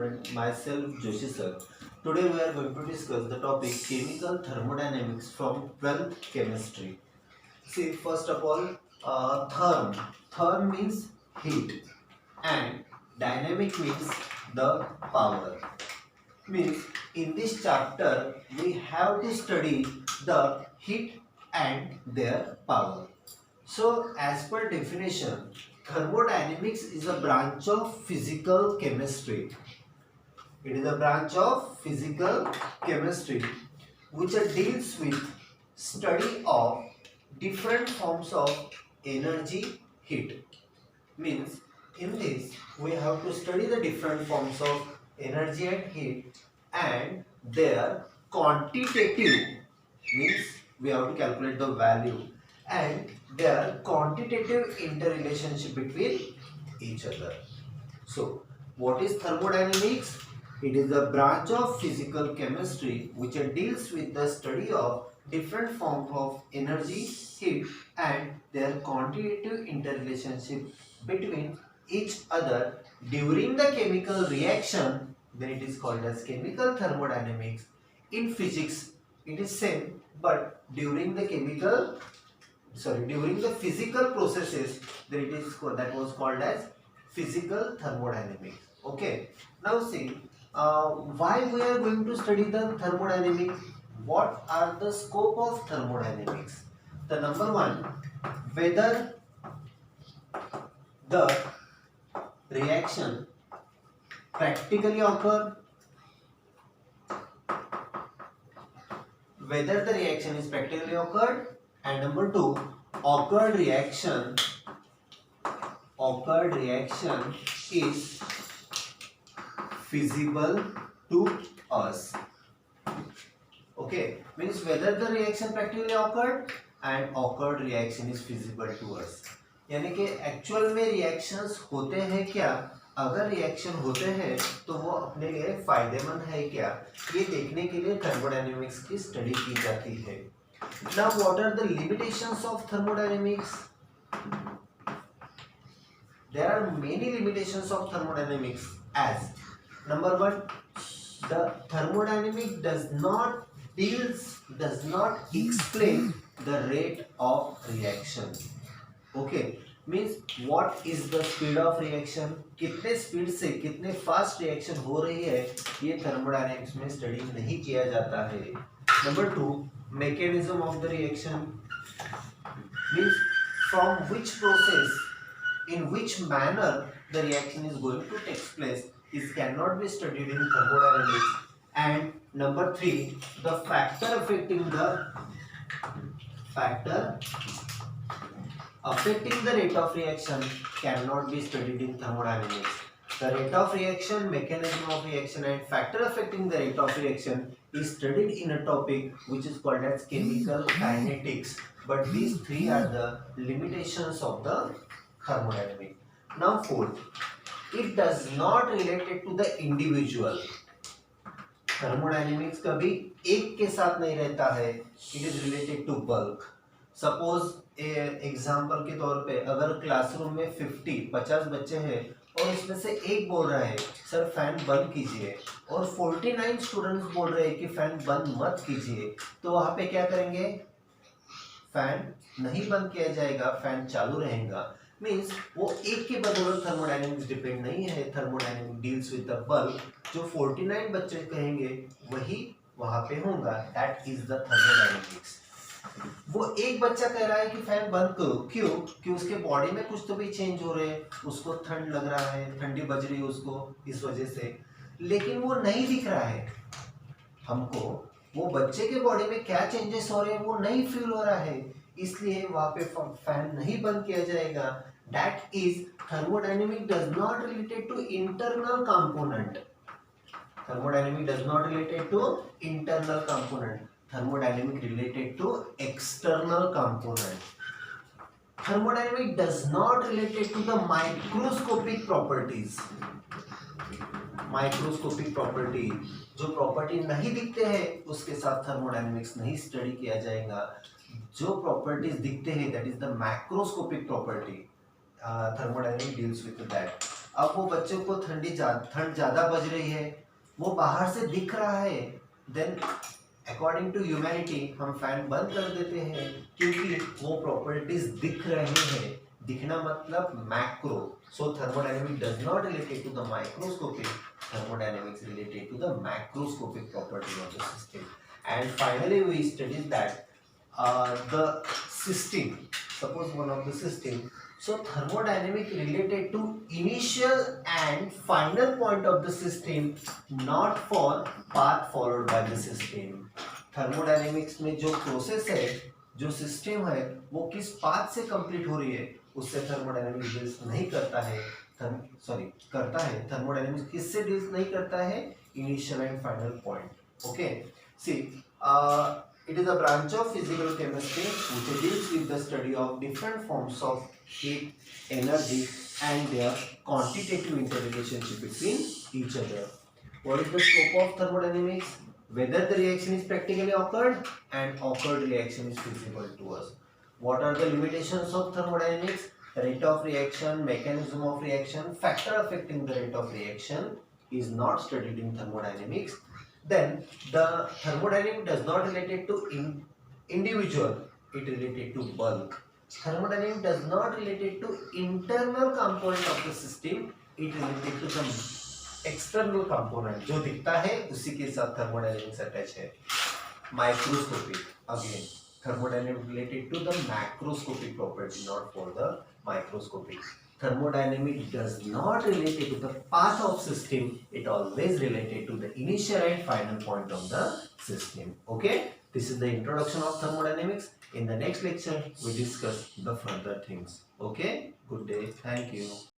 student, myself Joshi sir. Today we are going to discuss the topic chemical thermodynamics from 12th chemistry. See, first of all, therm. Therm means heat and dynamic means the power. Means in this chapter we have to study the heat and their power. So, as per definition, thermodynamics is a branch of physical chemistry. It is a branch of physical chemistry which deals with study of different forms of energy, heat. Means in this we have to study the different forms of energy and heat and their quantitative, means we have to calculate the value, and their quantitative interrelationship between each other. So what is thermodynamics? It is a branch of physical chemistry which deals with the study of different forms of energy, heat and their quantitative interrelationship between each other during the chemical reaction. Then it is called as chemical thermodynamics. In physics it is same, but during the physical processes, then it is that was called as physical thermodynamics. Okay, now see, why we are going to study the thermodynamics. What are the scope of thermodynamics? The number one, whether the reaction practically occur, whether the reaction is practically occurred, and number two, occurred reaction is feasible to us. Okay, means whether the reaction practically occurred and occurred reaction is feasible to us. यानी कि actual में reactions होते हैं क्या, अगर reaction होते हैं तो वो अपने लिए फायदेमंद है क्या, ये देखने के लिए थर्मोडायनेमिक्स की स्टडी की जाती है. Now what are the limitations of thermodynamics? There are many limitations of thermodynamics, as number one, the thermodynamic does not explain the rate of reaction. Okay, means what is the speed of reaction, कितने speed से कितने fast reaction हो रही है, ये thermodynamics में study नहीं किया जाता है. Number two, mechanism of the reaction, means from which process, in which manner the reaction is going to take place, this cannot be studied in thermodynamics. And number three, the factor affecting the rate of reaction cannot be studied in thermodynamics. The rate of reaction, mechanism of reaction and factor affecting the rate of reaction is studied in a topic which is called as chemical kinetics. But these three are the limitations of the thermodynamic. Now fourth, it does not related to the individual. Thermodynamics कभी एक के साथ नहीं रहता है, it is related to bulk. Suppose example के तौर पे अगर क्लासरूम में 50 बच्चे हैं और इसमें से एक बोल रहा है सर फैन बंद कीजिए, और 49 स्टूडेंट्स बोल रहे हैं कि फैन बंद मत कीजिए, तो वहां पे क्या करेंगे, फैन नहीं बंद किया जाएगा, फैन चालू रहेगा. मीन्स वो एक के बदौलत थर्मोडायनेमिक्स डिपेंड नहीं है. Thermodynamics deals with the bulk. जो 49 बच्चे कहेंगे वही वहां पे होगा. That is the thermodynamics. वो एक बच्चा कह रहा है कि फैन बंद करो, क्यों, कि उसके बॉडी में कुछ तो भी चेंज हो रहे हैं, उसको ठंड लग रहा है, ठंडी बज रही है उसको इस वजह से, लेकिन वो नहीं दिख रहा है हमको, वो बच्चे के बॉडी में क्या चेंजेस हो रहे हैं वो नहीं फील हो रहा है, इसलिए वहां पे फैन नहीं बंद किया जाएगा. That is, thermodynamic does not related to internal component. Thermodynamic does not related to internal component. Thermodynamic related to external component. Thermodynamic does not related to the microscopic properties. Microscopic property, जो property नहीं दिखते हैं उसके साथ thermodynamics नहीं study किया जाएगा. जो प्रॉपर्टीज दिखते हैं, that is the macroscopic property. Thermodynamics deals with that. अब वो बच्चों को ठंड ज्यादा बज रही है, वो बाहर से दिख रहा है, देन अकॉर्डिंग टू ह्यूमैनिटी हम फैन बंद कर देते हैं क्योंकि वो प्रॉपर्टीज दिख रहे हैं. दिखना मतलब macro. So thermodynamics does not related to the microscopic, thermodynamics related to the macroscopic property of the system. And finally we studied that the system, suppose one of the system, so thermodynamic related to initial and final point of the system, not for path followed by the system. Thermodynamics में जो process है, जो system है, वो किस path से complete हो रही है, उससे थर्मोडायनेमिक्स डील्स नहीं करता है. करता है. थर्मोडायनेमिक्स किससे डील्स नहीं करता है? Initial and final point. Okay, see it is a branch of physical chemistry which deals with the study of different forms of heat, energy and their quantitative interrelationship between each other. What is the scope of thermodynamics? Whether the reaction is practically occurred and occurred reaction is feasible to us. What are the limitations of thermodynamics? Rate of reaction, mechanism of reaction, factor affecting the rate of reaction is not studied in thermodynamics. Then the thermodynamics does not related to individual, it related to bulk. Thermodynamics does not related to internal component of the system, it related to the external component जो दिखता है उसी के साथ thermodynamics attach है. Microscopic, again thermodynamics related to the macroscopic property, not for the microscopic. Thermodynamics does not related to the path of system, it always related to the initial and final point of the system. Okay, this is the introduction of thermodynamics. In the next lecture we discuss the further things. Okay, good day, thank you.